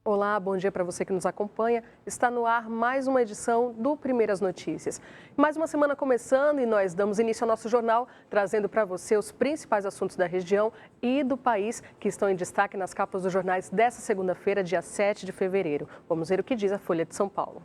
Olá, bom dia para você que nos acompanha. Está no ar mais uma edição do Primeiras Notícias. Mais uma semana começando e nós damos início ao nosso jornal, trazendo para você os principais assuntos da região e do país que estão em destaque nas capas dos jornais desta segunda-feira, dia 7 de fevereiro. Vamos ver o que diz a Folha de São Paulo.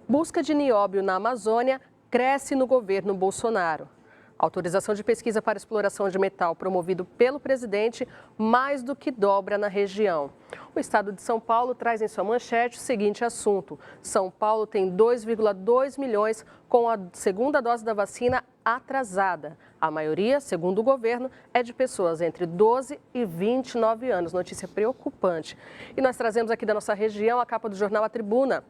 Busca de nióbio na Amazônia cresce no governo Bolsonaro. Autorização de pesquisa para exploração de metal promovido pelo presidente mais do que dobra na região. O estado de São Paulo traz em sua manchete o seguinte assunto: São Paulo tem 2,2 milhões com a segunda dose da vacina atrasada. A maioria, segundo o governo, é de pessoas entre 12 e 29 anos. Notícia preocupante. E nós trazemos aqui da nossa região a capa do jornal A Tribuna.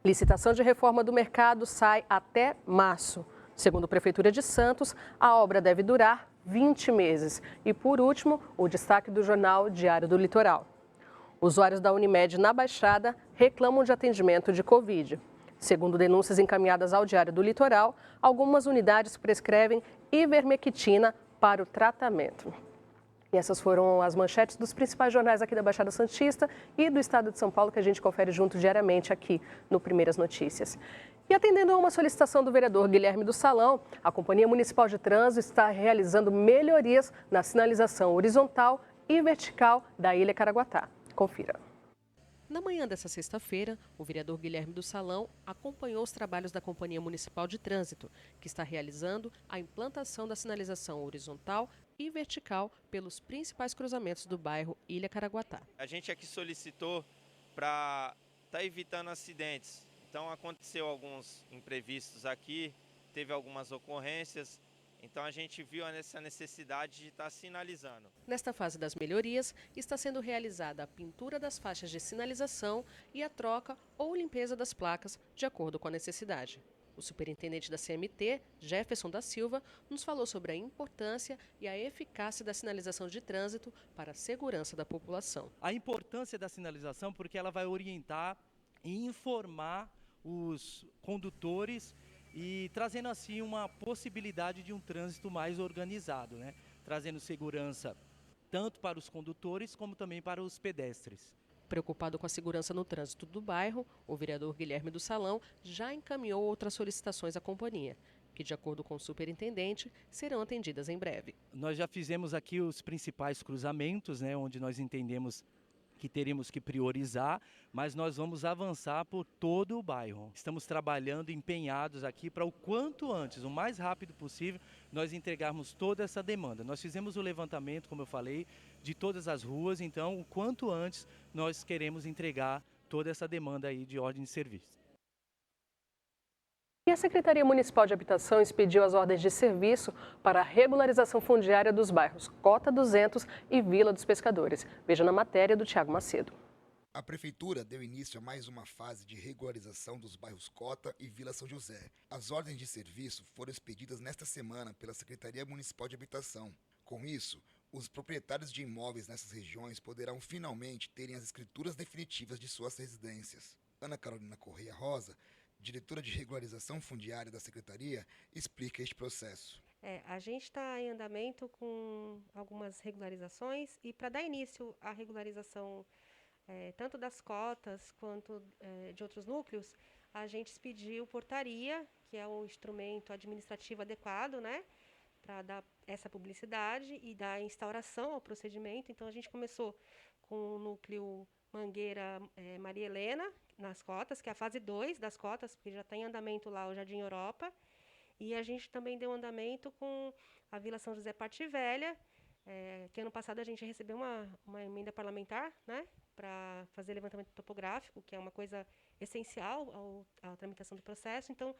Licitação de reforma do mercado sai até março. Segundo a Prefeitura de Santos, a obra deve durar 20 meses. E, por último, o destaque do jornal Diário do Litoral. Usuários da Unimed na Baixada reclamam de atendimento de Covid. Segundo denúncias encaminhadas ao Diário do Litoral, algumas unidades prescrevem ivermectina para o tratamento. E essas foram as manchetes dos principais jornais aqui da Baixada Santista e do estado de São Paulo, que a gente confere junto diariamente aqui no Primeiras Notícias. E atendendo a uma solicitação do vereador Guilherme do Salão, a Companhia Municipal de Trânsito está realizando melhorias na sinalização horizontal e vertical da Ilha Caraguatá. Confira. Na manhã dessa sexta-feira, o vereador Guilherme do Salão acompanhou os trabalhos da Companhia Municipal de Trânsito, que está realizando a implantação da sinalização horizontal e vertical pelos principais cruzamentos do bairro Ilha Caraguatá. A gente aqui solicitou para estar evitando acidentes. Então aconteceu alguns imprevistos aqui, teve algumas ocorrências. Então a gente viu essa necessidade de estar sinalizando. Nesta fase das melhorias, está sendo realizada a pintura das faixas de sinalização e a troca ou limpeza das placas, de acordo com a necessidade. O superintendente da CMT, Jefferson da Silva, nos falou sobre a importância e a eficácia da sinalização de trânsito para a segurança da população. A importância da sinalização porque ela vai orientar e informar os condutores e trazendo assim uma possibilidade de um trânsito mais organizado, né? Trazendo segurança tanto para os condutores como também para os pedestres. Preocupado com a segurança no trânsito do bairro, o vereador Guilherme do Salão já encaminhou outras solicitações à companhia, que, de acordo com o superintendente, serão atendidas em breve. Nós já fizemos aqui os principais cruzamentos, né, onde nós entendemos que teríamos que priorizar, mas nós vamos avançar por todo o bairro. Estamos trabalhando, empenhados aqui para o quanto antes, o mais rápido possível, nós entregarmos toda essa demanda. Nós fizemos o levantamento, como eu falei, de todas as ruas, então o quanto antes nós queremos entregar toda essa demanda aí de ordem de serviço. E a Secretaria Municipal de Habitação expediu as ordens de serviço para a regularização fundiária dos bairros Cota 200 e Vila dos Pescadores. Veja na matéria do Tiago Macedo. A Prefeitura deu início a mais uma fase de regularização dos bairros Cota e Vila São José. As ordens de serviço foram expedidas nesta semana pela Secretaria Municipal de Habitação. Com isso, os proprietários de imóveis nessas regiões poderão finalmente terem as escrituras definitivas de suas residências. Ana Carolina Correia Rosa, diretora de regularização fundiária da Secretaria, explica este processo. A gente está em andamento com algumas regularizações e para dar início à regularização tanto das cotas quanto de outros núcleos, a gente expediu portaria, que é o instrumento administrativo adequado, né, para dar essa publicidade e dar instauração ao procedimento. Então a gente começou com o núcleo Mangueira Maria Helena, nas cotas, que é a fase 2 das cotas, porque já está em andamento lá o Jardim Europa. E a gente também deu andamento com a Vila São José Parte Velha, que ano passado a gente recebeu uma emenda parlamentar, né, para fazer levantamento topográfico, que é uma coisa essencial à tramitação do processo. Então,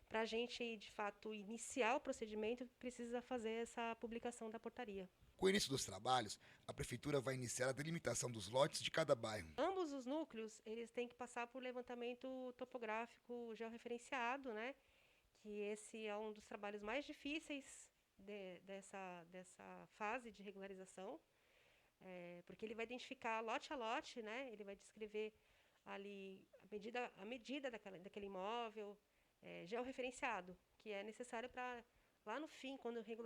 para a gente, de fato, iniciar o procedimento, precisa fazer essa publicação da portaria. Com o início dos trabalhos, a Prefeitura vai iniciar a delimitação dos lotes de cada bairro. Ambos os núcleos, eles têm que passar por levantamento topográfico georreferenciado, né? Que esse é um dos trabalhos mais difíceis dessa fase de regularização, porque ele vai identificar lote a lote, né? Ele vai descrever ali a medida daquele imóvel, georreferenciado, que é necessário para, lá no fim, quando a gente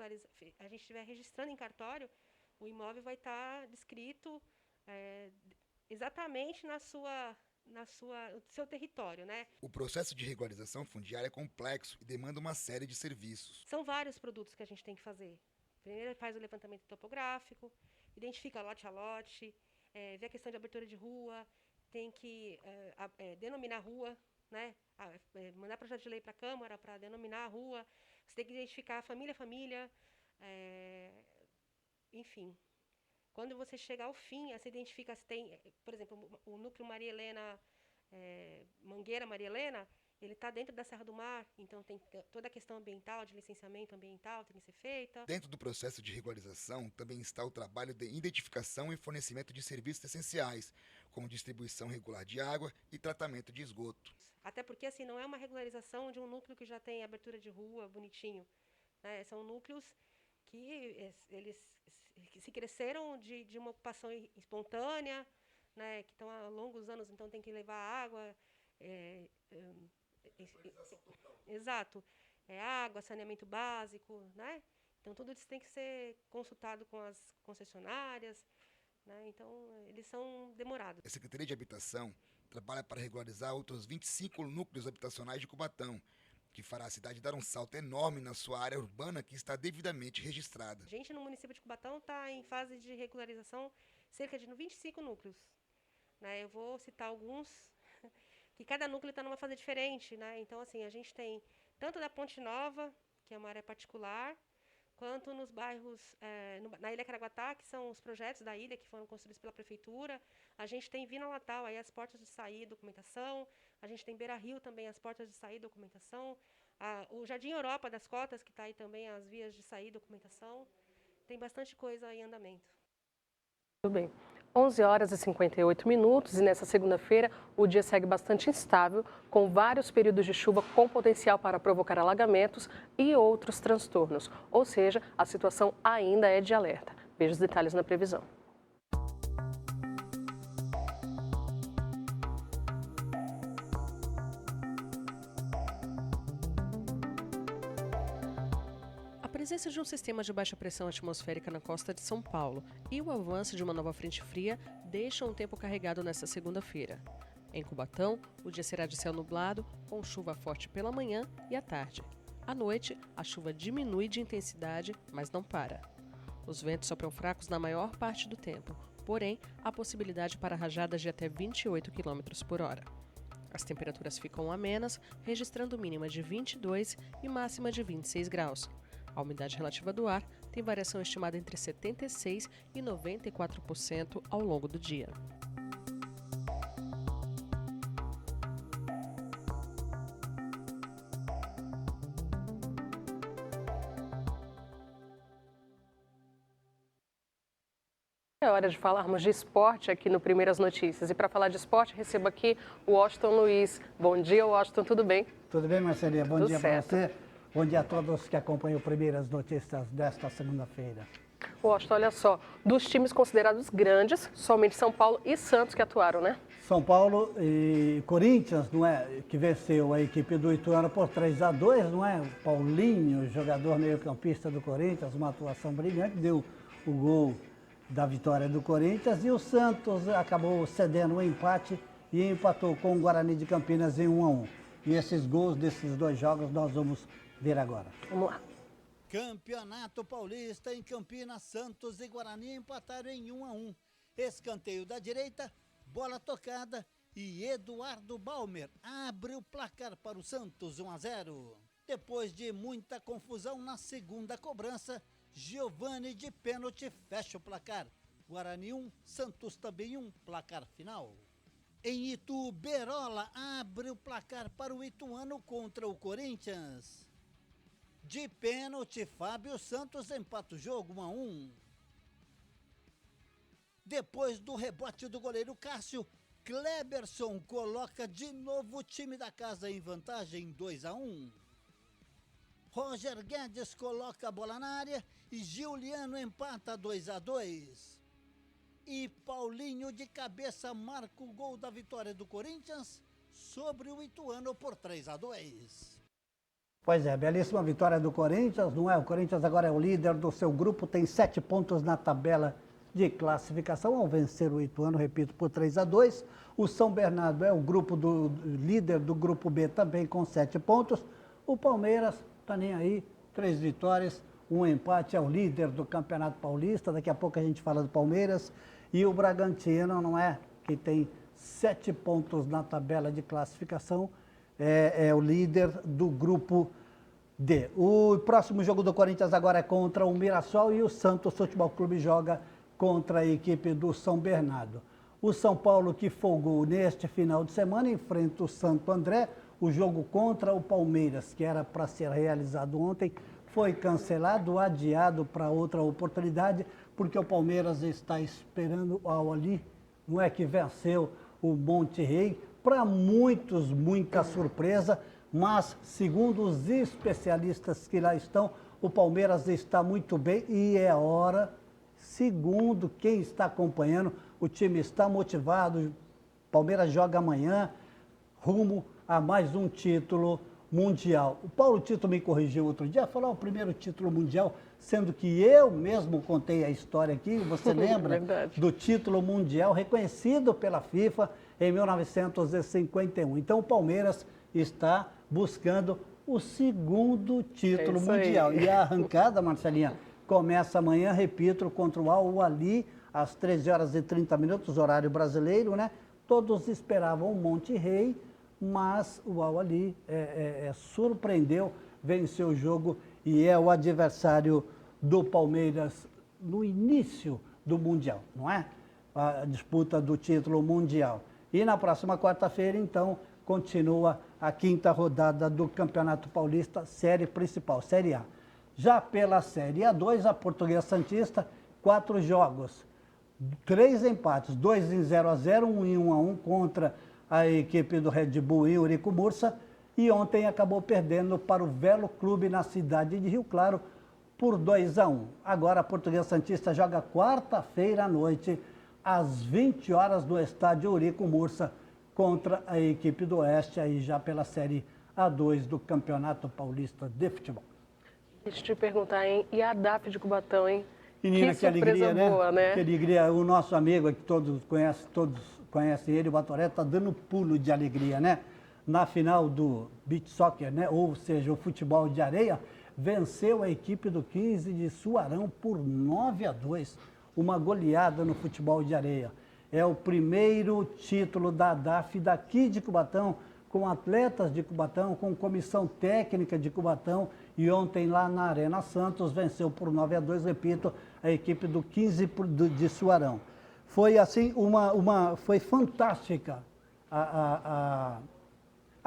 estiver registrando em cartório, o imóvel vai estar descrito exatamente no seu território, né? O processo de regularização fundiária é complexo e demanda uma série de serviços. São vários produtos que a gente tem que fazer. Primeiro faz o levantamento topográfico, identifica lote a lote, vê a questão de abertura de rua, tem que denominar a rua, né? Mandar projeto de lei para a Câmara para denominar a rua. Você tem que identificar família a família, enfim. Quando você chegar ao fim, você identifica se tem, por exemplo, o núcleo Maria Helena, Mangueira Maria Helena, ele está dentro da Serra do Mar, então tem toda a questão ambiental, de licenciamento ambiental tem que ser feita. Dentro do processo de regularização também está o trabalho de identificação e fornecimento de serviços essenciais, como distribuição regular de água e tratamento de esgoto. Até porque assim, não é uma regularização de um núcleo que já tem abertura de rua, bonitinho, né? São núcleos que eles se cresceram de uma ocupação espontânea, né? Que estão há longos anos, então tem que levar água. Exato. Água, saneamento básico, né? Então tudo isso tem que ser consultado com as concessionárias, né? Então eles são demorados. A Secretaria de Habitação trabalha para regularizar outros 25 núcleos habitacionais de Cubatão, que fará a cidade dar um salto enorme na sua área urbana que está devidamente registrada. A gente no município de Cubatão está em fase de regularização cerca de 25 núcleos, né? Eu vou citar alguns, que cada núcleo está numa fase diferente, né? Então, assim, a gente tem tanto da Ponte Nova, que é uma área particular, quanto nos bairros, na Ilha Caraguatá, que são os projetos da ilha que foram construídos pela prefeitura. A gente tem Vila Natal, aí as portas de saída e documentação. A gente tem Beira Rio também, as portas de saída e documentação. O Jardim Europa das Cotas, que está aí também, as vias de saída e documentação. Tem bastante coisa em andamento. Tudo bem. 11 horas e 58 minutos e nessa segunda-feira o dia segue bastante instável, com vários períodos de chuva com potencial para provocar alagamentos e outros transtornos. Ou seja, a situação ainda é de alerta. Veja os detalhes na previsão. A presença de um sistema de baixa pressão atmosférica na costa de São Paulo e o avanço de uma nova frente fria deixam um tempo carregado nesta segunda-feira. Em Cubatão, o dia será de céu nublado, com chuva forte pela manhã e à tarde. À noite, a chuva diminui de intensidade, mas não para. Os ventos sopram fracos na maior parte do tempo, porém, há possibilidade para rajadas de até 28 km por hora. As temperaturas ficam amenas, registrando mínima de 22 e máxima de 26 graus. A umidade relativa do ar tem variação estimada entre 76% e 94% ao longo do dia. É hora de falarmos de esporte aqui no Primeiras Notícias. E para falar de esporte, recebo aqui o Washington Luiz. Bom dia, Washington, tudo bem? Tudo bem, Marcelinha? Bom Tudo dia para certo. você. Bom dia a todos que acompanham Primeiras Notícias desta segunda-feira. Washington, olha só, dos times considerados grandes, somente São Paulo e Santos que atuaram, né? São Paulo e Corinthians, não é, que venceu a equipe do Ituano por 3-2, não é? O Paulinho, jogador meio-campista do Corinthians, uma atuação brilhante, deu o gol da vitória do Corinthians, e o Santos acabou cedendo o empate e empatou com o Guarani de Campinas em 1-1. E esses gols desses dois jogos nós vamos ver agora. Vamos lá. Campeonato Paulista em Campinas, Santos e Guarani empataram em 1-1. Escanteio da direita, bola tocada e Eduardo Balmer abre o placar para o Santos 1-0. Depois de muita confusão na segunda cobrança, Giovani de pênalti fecha o placar. Guarani 1, Santos também 1, placar final. Em Itu, Berola abre o placar para o Ituano contra o Corinthians. De pênalti, Fábio Santos empata o jogo 1-1. Depois do rebote do goleiro Cássio, Kleberson coloca de novo o time da casa em vantagem 2-1. Roger Guedes coloca a bola na área e Giuliano empata 2-2. E Paulinho de cabeça marca o gol da vitória do Corinthians sobre o Ituano por 3-2. Pois é, belíssima vitória do Corinthians, não é? O Corinthians agora é o líder do seu grupo, tem 7 pontos na tabela de classificação ao vencer o Ituano, repito, por 3-2. O São Bernardo é o líder do grupo B também com 7 pontos. O Palmeiras está nem aí, 3 vitórias, 1 empate, é o líder do Campeonato Paulista. Daqui a pouco a gente fala do Palmeiras. E o Bragantino, não é? Que tem 7 pontos na tabela de classificação, é o líder do grupo D. O próximo jogo do Corinthians agora é contra o Mirassol e o Santos Futebol Clube joga contra a equipe do São Bernardo. O São Paulo, que folgou neste final de semana, enfrenta o Santo André. O jogo contra o Palmeiras, que era para ser realizado ontem, foi cancelado, adiado para outra oportunidade, porque o Palmeiras está esperando o Al-Ahly, não é, que venceu o Monterrey. Para muitos, muita surpresa, mas segundo os especialistas que lá estão, o Palmeiras está muito bem e é hora, segundo quem está acompanhando, o time está motivado. O Palmeiras joga amanhã rumo a mais um título mundial. O Paulo Tito me corrigiu outro dia, falou o primeiro título mundial, sendo que eu mesmo contei a história aqui, você lembra do título mundial reconhecido pela FIFA em 1951. Então o Palmeiras está buscando o segundo título mundial. E a arrancada, Marcelinha, começa amanhã, repito, contra o Al-Ahly, às 13h30, horário brasileiro, né? Todos esperavam o Monterrey, mas o Al-Ahly surpreendeu, venceu o jogo e é o adversário do Palmeiras no início do Mundial, não é? A disputa do título mundial. E na próxima quarta-feira, então, continua a 5ª rodada do Campeonato Paulista, série principal, Série A. Já pela Série A2, a Portuguesa Santista, 4 jogos, 3 empates, 2 em 0-0, 1 em 1-1 contra a equipe do Red Bull e Eurico Mursa, e ontem acabou perdendo para o Velo Clube na cidade de Rio Claro por 2-1. Agora a Portuguesa Santista joga quarta-feira à noite, às 20 horas, no estádio Eurico Mursa, contra a equipe do Oeste, aí já pela Série A2 do Campeonato Paulista de Futebol. Deixa eu te perguntar, hein? E a DAF de Cubatão, hein? Menina, que alegria, boa, né? Que alegria. O nosso amigo que todos conhecem ele, o Batoré, está dando pulo de alegria, né? Na final do beach soccer, né? Ou seja, o futebol de areia, venceu a equipe do 15 de Suarão por 9-2. Uma goleada no futebol de areia. É o primeiro título da DAF daqui de Cubatão, com atletas de Cubatão, com comissão técnica de Cubatão. E ontem lá na Arena Santos venceu por 9-2, repito, a equipe do 15 de Suarão. Foi assim, foi fantástica a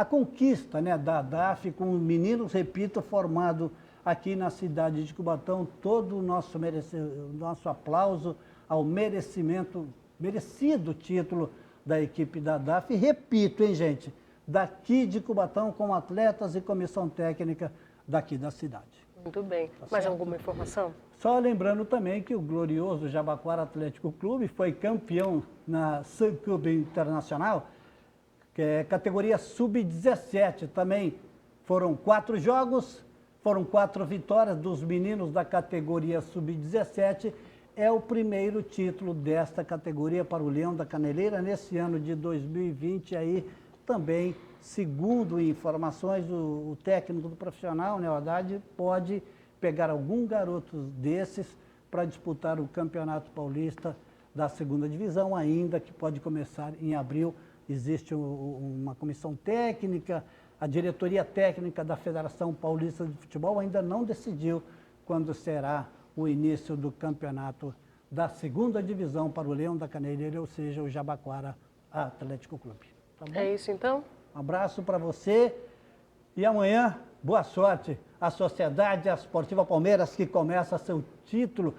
conquista, né, da DAF com meninos, repito, formado aqui na cidade de Cubatão. Todo o nosso aplauso ao merecido título da equipe da DAF. E repito, hein, gente, daqui de Cubatão, com atletas e comissão técnica daqui da cidade. Muito bem. Mais alguma informação? Só lembrando também que o glorioso Jabaquara Atlético Clube foi campeão na Subcup Internacional, que é categoria Sub-17. Também foram 4 jogos, foram 4 vitórias dos meninos da categoria Sub-17. É o primeiro título desta categoria para o Leão da Caneleira nesse ano de 2020. Aí também, segundo informações, o técnico do profissional, né, o Haddad, pode pegar algum garoto desses para disputar o Campeonato Paulista da 2ª Divisão, ainda que pode começar em abril. Existe uma comissão técnica, a diretoria técnica da Federação Paulista de Futebol ainda não decidiu quando será o início do campeonato da 2ª Divisão para o Leão da Caneleira, ou seja, o Jabaquara Atlético Clube. Tá bom? É isso então? Um abraço para você e amanhã, boa sorte à Sociedade Esportiva Palmeiras, que começa seu título,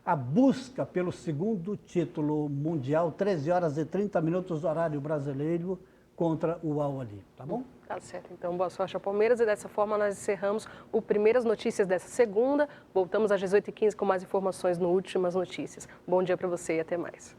a busca pelo 2º título mundial, 13h30, horário brasileiro, contra o Al-Ahly, tá bom? Tá certo, então boa sorte ao Palmeiras, e dessa forma nós encerramos o Primeiras Notícias dessa segunda. Voltamos às 18h15 com mais informações no Últimas Notícias. Bom dia para você e até mais.